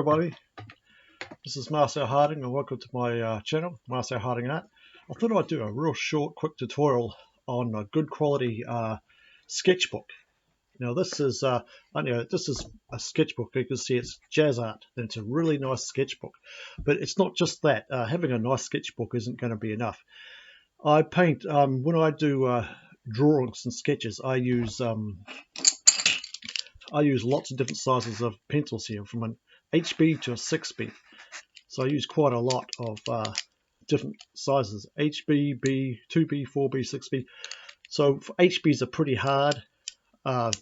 everybody, this is Marcel Harding and welcome to my channel, Marcel Harding Art. I thought I'd do a real short, quick tutorial on a good quality sketchbook. Now this is a sketchbook. You can see it's jazz art and it's a really nice sketchbook. But it's not just that. Having a nice sketchbook isn't going to be enough. I paint, when I do drawings and sketches, I use lots of different sizes of pencils here, from an HB to a 6B. So I use quite a lot of different sizes, HB, B, 2B, 4B, 6B. So HBs are pretty hard, and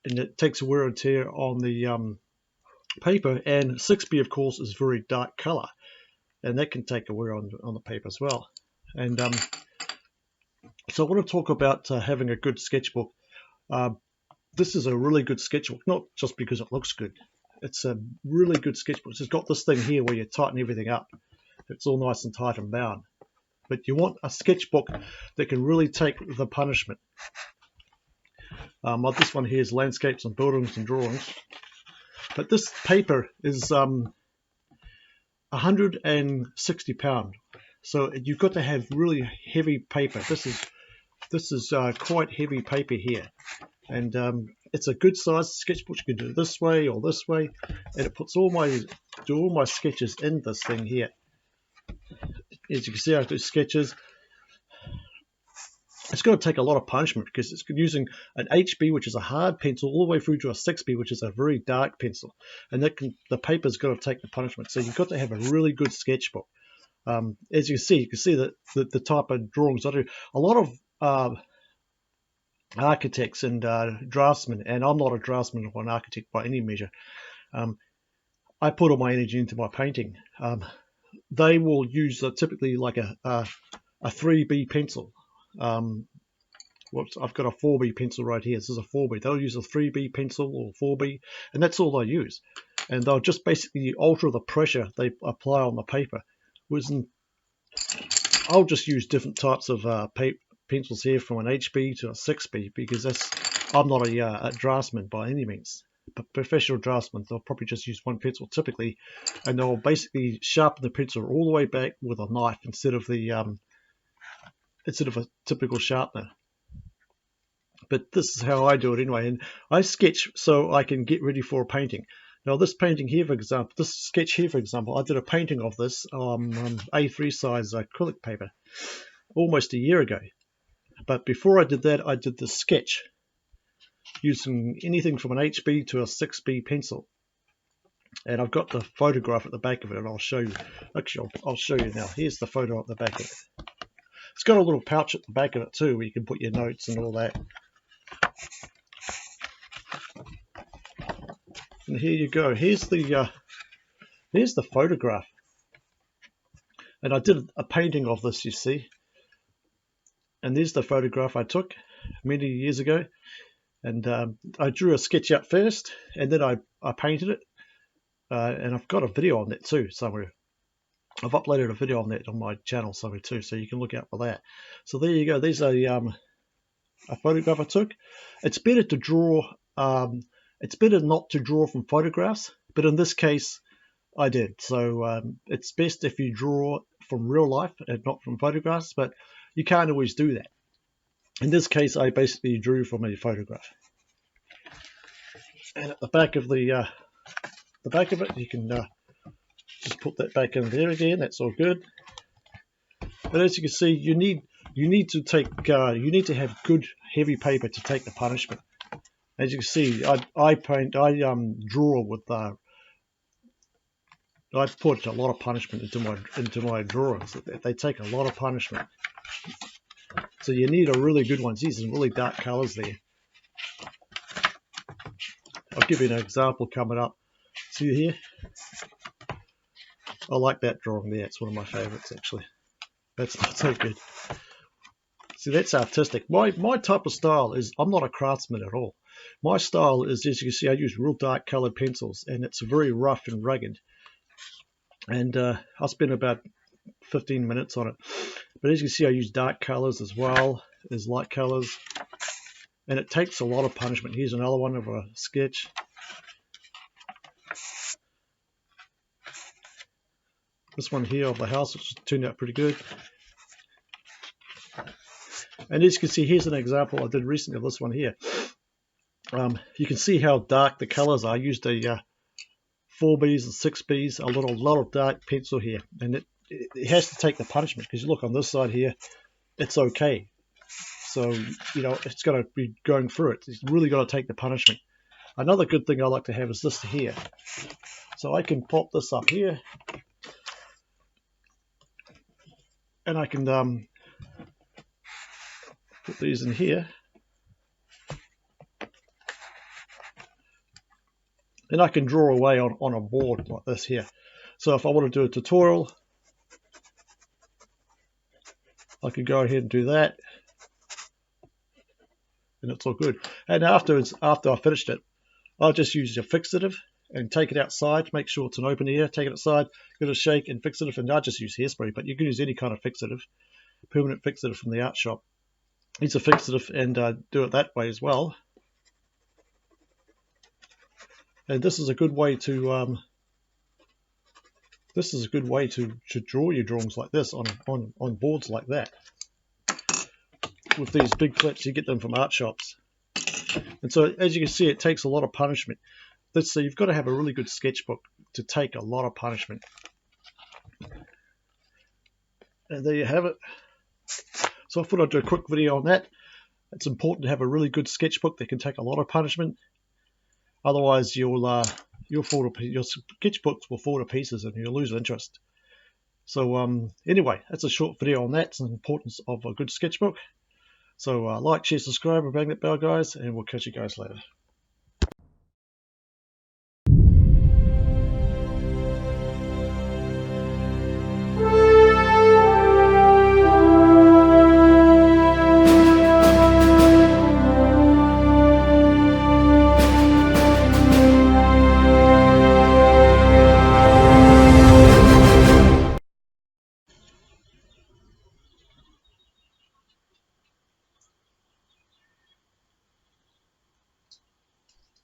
it takes a wear and tear on the paper, and 6B of course is very dark color, and that can take a wear on the paper as well. And so I want to talk about having a good sketchbook. This is a really good sketchbook, not just because it looks good. It's a really good sketchbook. It's got this thing here where you tighten everything up. It's all nice and tight and bound. But you want a sketchbook that can really take the punishment. Like this one here is landscapes and buildings and drawings. But this paper is 160 pound. So you've got to have really heavy paper. This is quite heavy paper here. And it's a good size sketchbook. You can do it this way or this way, and it puts all my sketches in this thing here. As you can see, I do sketches. It's going to take a lot of punishment because it's using an HB, which is a hard pencil, all the way through to a 6B, which is a very dark pencil, and the paper's got to take the punishment. So you've got to have a really good sketchbook. As you can see that the type of drawings I do. A lot of architects and draftsmen, and I'm not a draftsman or an architect by any measure. I put all my energy into my painting. They will use typically like a 3B pencil. Whoops, I've got a 4B pencil right here. This is a 4B. They'll use a 3B pencil or 4B, and that's all they use. And they'll just basically alter the pressure they apply on the paper. I'll just use different types of pencils here, from an HB to a 6B, because I'm not a draftsman by any means. But professional draftsmen, they'll probably just use one pencil typically, and they'll basically sharpen the pencil all the way back with a knife instead of a typical sharpener. But this is how I do it anyway, and I sketch so I can get ready for a painting. Now this painting here, for example, this sketch here, for example, I did a painting of this on A3 size acrylic paper almost a year ago. But before I did that, I did the sketch using anything from an HB to a 6B pencil. And I've got the photograph at the back of it, and I'll show you. Actually, I'll show you now. Here's the photo at the back of it. It's got a little pouch at the back of it too, where you can put your notes and all that. And here you go. Here's the photograph. And I did a painting of this, you see. And there's the photograph I took many years ago. And I drew a sketch out first, and then I painted it. And I've got a video on that too somewhere. I've uploaded a video on that on my channel somewhere too, so you can look out for that. So there you go. There's a photograph I took. It's better to draw. It's better not to draw from photographs, but in this case, I did. So it's best if you draw from real life and not from photographs, but you can't always do that. In this case, I basically drew from a photograph. And at the back of it, you can just put that back in there again. That's all good. But as you can see, you need to have good heavy paper to take the punishment. As you can see, I draw with I put a lot of punishment into my drawings. They take a lot of punishment. So you need a really good one. See, some really dark colors there. I'll give you an example coming up. See here? I like that drawing there. It's one of my favorites, actually. That's not so good. See, that's artistic. My type of style is, I'm not a craftsman at all. My style is, as you can see, I use real dark colored pencils, and it's very rough and rugged. And I spent about 15 minutes on it. But as you can see, I use dark colors as well as light colors, and it takes a lot of punishment. Here's another one of a sketch. This one here of the house, which turned out pretty good. And as you can see, here's an example I did recently of this one here. You can see how dark the colors are. I used a 4Bs and 6Bs, a lot of dark pencil here, and it has to take the punishment, because you look on this side here, it's okay. So, you know, it's going to be going through it. It's really got to take the punishment. Another good thing I like to have is this here. So I can pop this up here, and I can put these in here. And I can draw away on a board like this here. So if I want to do a tutorial, I can go ahead and do that. And it's all good. And afterwards, after I finished it, I'll just use a fixative and take it outside, make sure it's an open air, take it outside, give it a shake and fixative, and I just use hairspray, but you can use any kind of fixative, permanent fixative from the art shop. Use a fixative and do it that way as well. And this is a good way to draw your drawings like this on boards like that. With these big clips, you get them from art shops. And so, as you can see, it takes a lot of punishment. So you've got to have a really good sketchbook to take a lot of punishment. And there you have it. So I thought I'd do a quick video on that. It's important to have a really good sketchbook that can take a lot of punishment. Otherwise, your sketchbooks will fall to pieces and you'll lose interest. So anyway, that's a short video on that. It's the importance of a good sketchbook. So like, share, subscribe, and bang that bell, guys, and we'll catch you guys later.